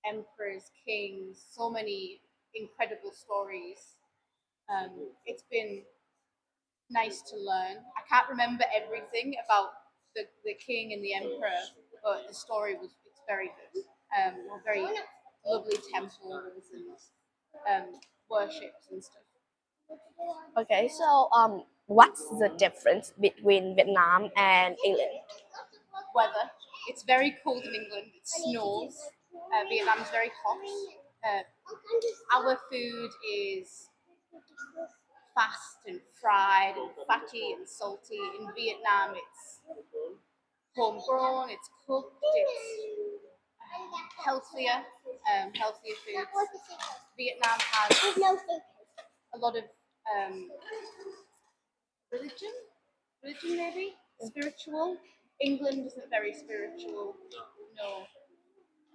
emperors, kings, so many incredible stories. It's been nice to learn. I can't remember everything about the king and the emperor, but the story was it's very good. Very lovely temples and worships and stuff. Okay, so what's the difference between Vietnam and England? Weather. It's very cold in England. It snows. Vietnam's very hot. Our food is fast and fried and fatty and salty. In Vietnam, it's homegrown. It's cooked. It's healthier foods. Vietnam has a lot of um, religion, religion maybe spiritual. England isn't very spiritual. No,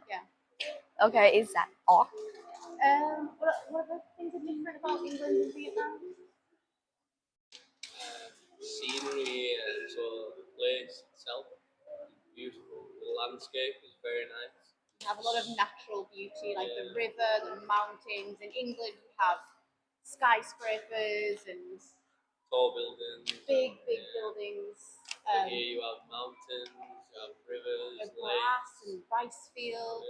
yeah. Okay, is that all? What other things are different about England and Vietnam? Scenery and so the place itself is beautiful. The landscape is very nice. We have a lot of natural beauty, like the river, the mountains. In England, we have skyscrapers and Tall buildings. big Yeah. buildings. Here you have mountains, you have rivers, Grass lakes. and rice fields.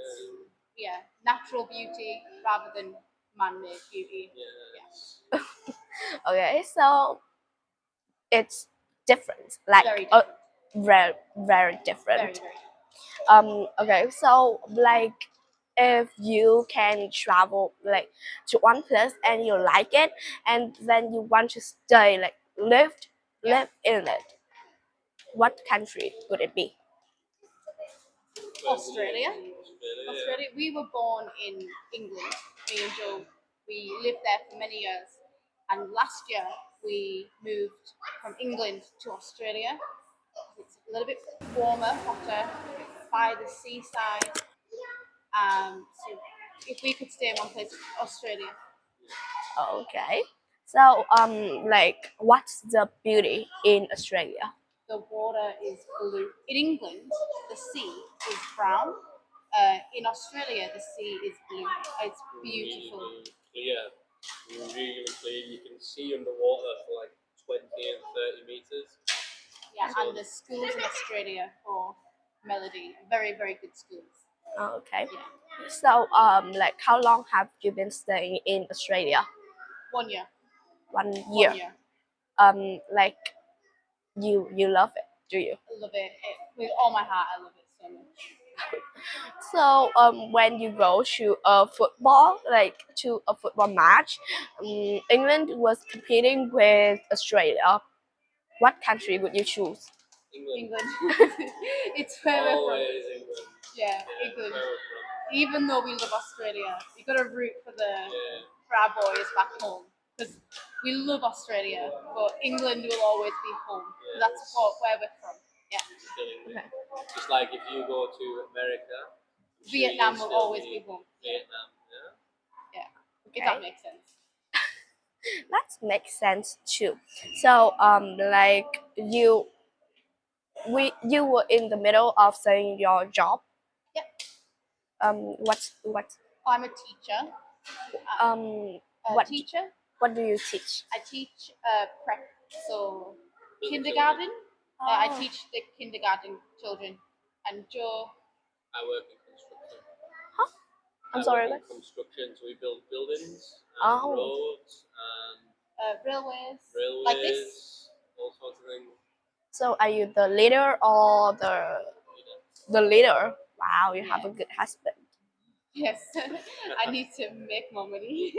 Yeah, natural beauty rather than man-made beauty. Yeah. Okay, so it's different, like Very different. very Very, different. very. Okay, so like if you can travel like to one place and you like it, and then you want to stay like live in it, what country would it be? Australia. Australia. We were born in England. Me and Joe. We lived there for many years, and last year we moved from England to Australia. It's a little bit warmer, hotter, by the seaside. So if we could stay in one place, Australia. Okay, so like what's the beauty in Australia? The water is blue. In England, the sea is brown. In Australia, the sea is blue. It's beautiful. Really clear. Really clear. You can see underwater for like 20 and 30 meters. Yeah, and the schools in Australia for melody, very good schools. Okay, Yeah. so like how long have you been staying in Australia? 1 year. 1 year. 1 year. Like you love it, do you? I love it. With all my heart. I love it so much. So when you go to a football, like to a football match, England was competing with Australia. What country would you choose? England. It's where we're from. Always England. Yeah, Yeah, England. where we're from. Even though we love Australia, you got to root for Yeah. for our boys back home because we love Australia, but England will always be home. Yeah. That's where we're from. Yeah. Still England. Okay. Just like if you go to America, I'm sure Vietnam you'll will still always be home. Vietnam. Yeah. Yeah. If Okay. that makes sense. That makes sense too. So like you were in the middle of saying your job. Yep. What I'm a teacher. what Teacher. what do you teach? I teach prep, so kindergarten. I teach the kindergarten children. And Joe. I work in construction. Huh? I'm sorry. Work in construction, so we build buildings, Oh. roads, and Railways. railways, Like this. all sorts of things. So are you the leader or the leader? Wow, you have a good husband. Yes, I need to make more money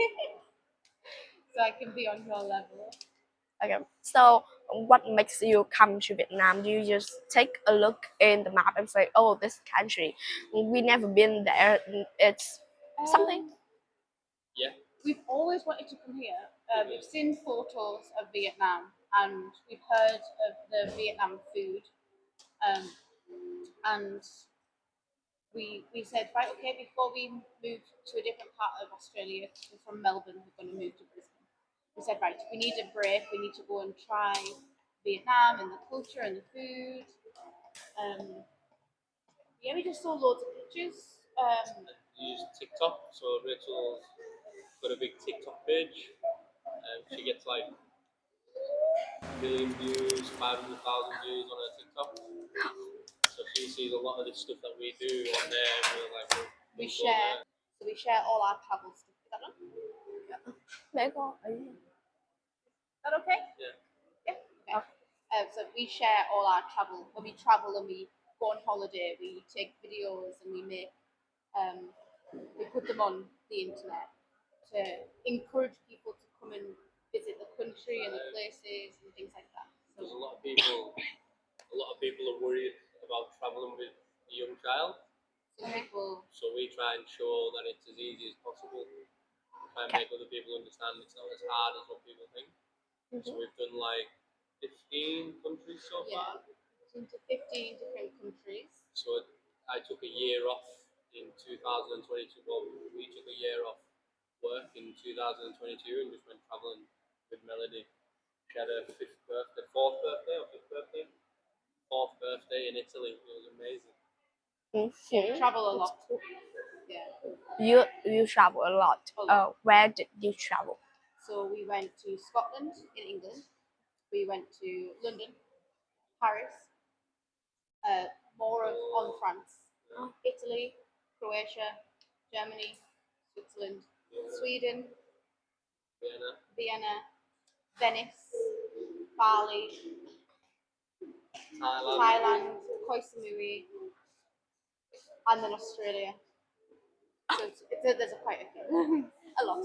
so I can be on your level. Okay. So what makes you come to Vietnam? Do you just take a look in the map and say, "Oh, this country, we never been there. It's something." Yeah. We've always wanted to come here. We've seen photos of Vietnam and we've heard of the Vietnam food. And we said, right, okay, before we move to a different part of Australia, we're from Melbourne, we're going to move to Brisbane. We said, right, we need a break, we need to go and try Vietnam and the culture and the food. Yeah, we just saw loads of pictures. use TikTok. So Rachel's got a big TikTok page, and she gets like million views, 500,000 views on her TikTok. So she sees a lot of the stuff that we do on there, and we're like, We we'll go share, there. so we share all our travel stuff. Is that done? Mẹ con Is that okay? Yeah. Yeah. Okay. So we share all our travel. When we travel and we go on holiday, we take videos and we put them on the internet to encourage people to come and visit the country and the places and things like that. Because So a lot of people are worried about traveling with a young child. some people, So we try and show that it's as easy as possible. Try and Okay. make other people understand it's not as hard as what people think. So we've done like 15 countries so yeah, far. into 15 different countries. So I took a year off in 2022. Well, we took a year off work in 2022 and just went traveling with Melody. She had her fourth birthday in Italy. It was amazing. We travel a lot. Yeah. You travel a lot. A lot. Where did you travel? So we went to Scotland in England. We went to London, Paris, more of on France, Italy, Croatia, Germany, Switzerland, Sweden, Vienna, Venice, Bali, Thailand, Koh Samui, and then Australia. So there's quite a few, a lot.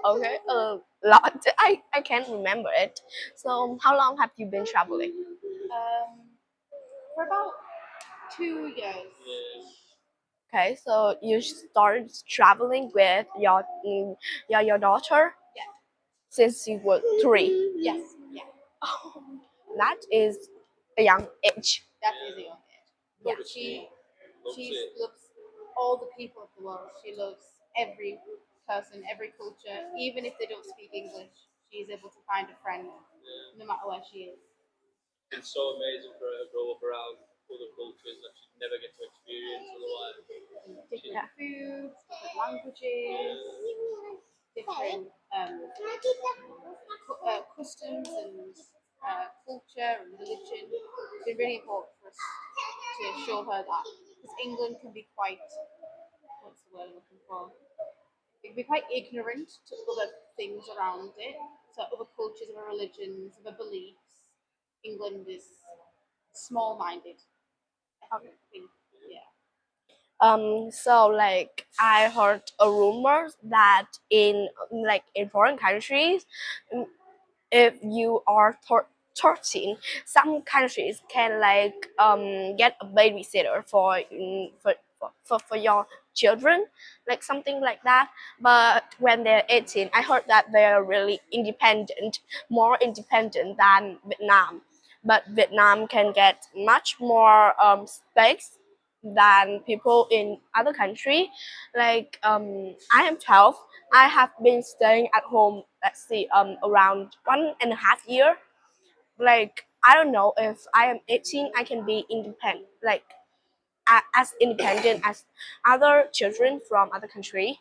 Okay, a lot. I can't remember it. So how long have you been traveling? For about 2 years. Yeah. Okay, so you started traveling with your daughter Yeah. since you were 3. Yes. Yeah. Oh, that is a young age. That is a young age. But But she loves it. loves all the people of the world. She loves every person, every culture, even if they don't speak English. She is able to find a friend Yeah. no matter where she is. It's so amazing for her to grow up around other cultures that she'd never get to experience otherwise. Different foods, different languages, different customs and culture and religion. It's been really important for us to show her that because England can be quite what's the word I'm looking for? It can be quite ignorant to other things around it. So other cultures, other religions, other beliefs. England is small-minded. I think, yeah. So like I heard a rumor that in foreign countries, if you are 13, some countries can get a babysitter for your children, like something like that. But when they're 18, I heard that they're really independent, more independent than Vietnam. But Vietnam can get much more space than people in other country. I am 12. I have been staying at home, let's see, around 1.5 year. Like I don't know, if I am 18, I can be independent, like as independent as other children from other country.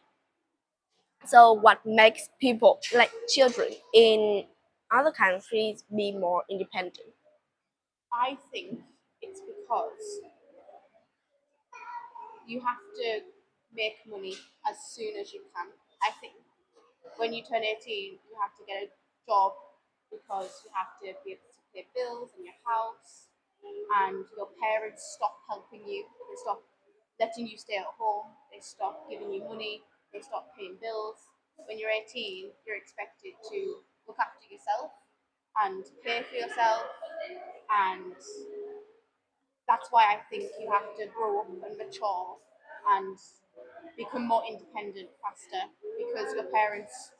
So what makes people like children in other countries be more independent? I think it's because you have to make money as soon as you can. I think when you turn 18, you have to get a job because you have to be able to pay bills in your house, and your parents stop helping you. They stop letting you stay at home. They stop giving you money. They stop paying bills. When you're 18, you're expected to look after yourself and pay for yourself, and that's why I think you have to grow up and mature and become more independent faster because your parents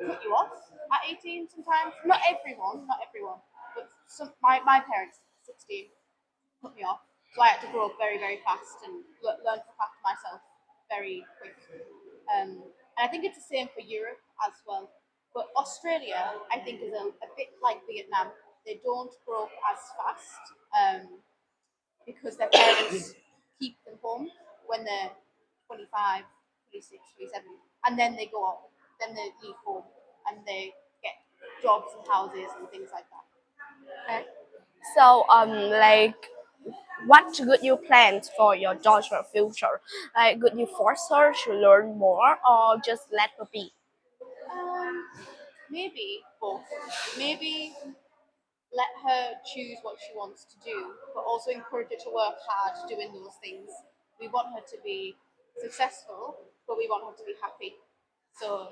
cut you off at 18 sometimes. Not everyone, but my parents, 16, cut me off. So I had to grow up very, very fast and learn to look after myself very quick. And I think it's the same for Europe as well. But Australia, I think, is a bit like Vietnam. They don't grow up as fast because their parents keep them home when they're 25, 26, 27, and then they go out, then they leave home, and they get jobs and houses and things like that. Okay. So like what would you plan for your daughter's future? Like would you force her to learn more or just let her be? Um, Maybe both. Maybe let her choose what she wants to do, but also encourage her to work hard doing those things. We want her to be successful, but we want her to be happy. So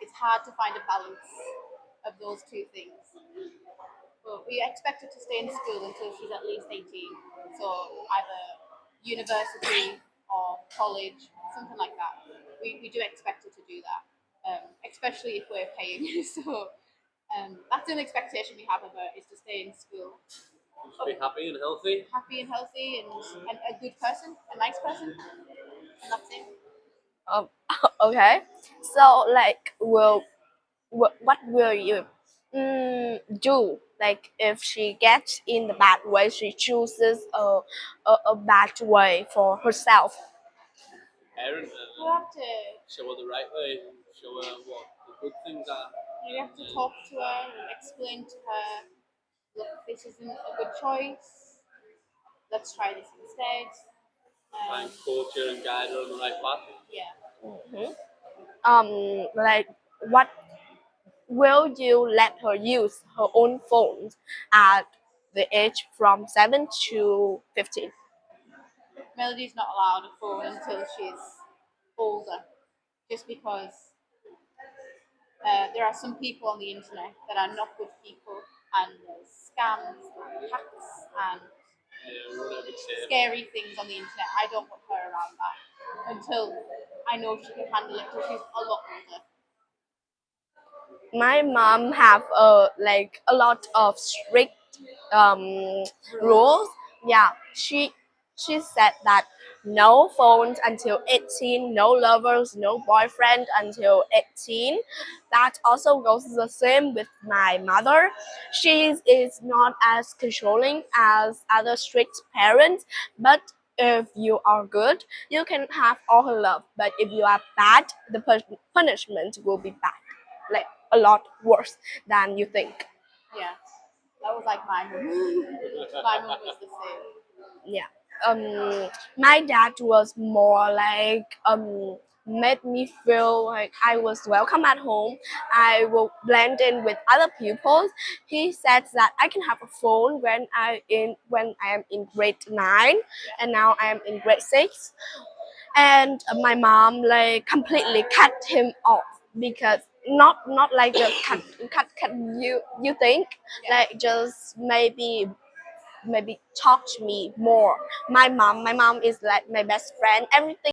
it's hard to find a balance of those two things. But we expect her to stay in school until she's at least 18. So either university or college, something like that. We do expect her to do that, especially if we're paying. So that's an expectation we have of her, is to stay in school, Just be happy and healthy. happy and healthy, and a good person, a nice person, and that's it. Um, okay. So like what will you do? Like if she gets in the bad way, she chooses a bad way for herself. Parent We and have to show her the right way. Show her what the good things are. we have to talk to her and explain to her, look, this isn't a good choice. Let's try this instead. Try and coach her and guide her on the right path. Yeah. Mhm. Like what will you let her use her own phone at the age from 7 to 15? Melody's not allowed a phone until she's older, just because there are some people on the internet that are not good people, and there's scams and hacks and Yeah, we want to be safe. scary things on the internet. I don't want her around that until I know she can handle it, because she's a lot older. My mom have a lot of strict rules. Yeah, she said that no phones until 18, no lovers, no boyfriend until 18. That also goes the same with my mother. She is not as controlling as other strict parents, but if you are good, you can have all her love. But if you are bad, the punishment will be bad, like a lot worse than you think. Yeah, that was like my mom. My mom was the same. Yeah. My dad was more like made me feel like I was welcome at home. I will blend in with other pupils. He said that I can have a phone when I am in grade 9, and now I am in grade 6. And my mom like completely cut him off, because not like the cut you think, Yeah. like just maybe talk to me more. My mom is like my best friend. Everything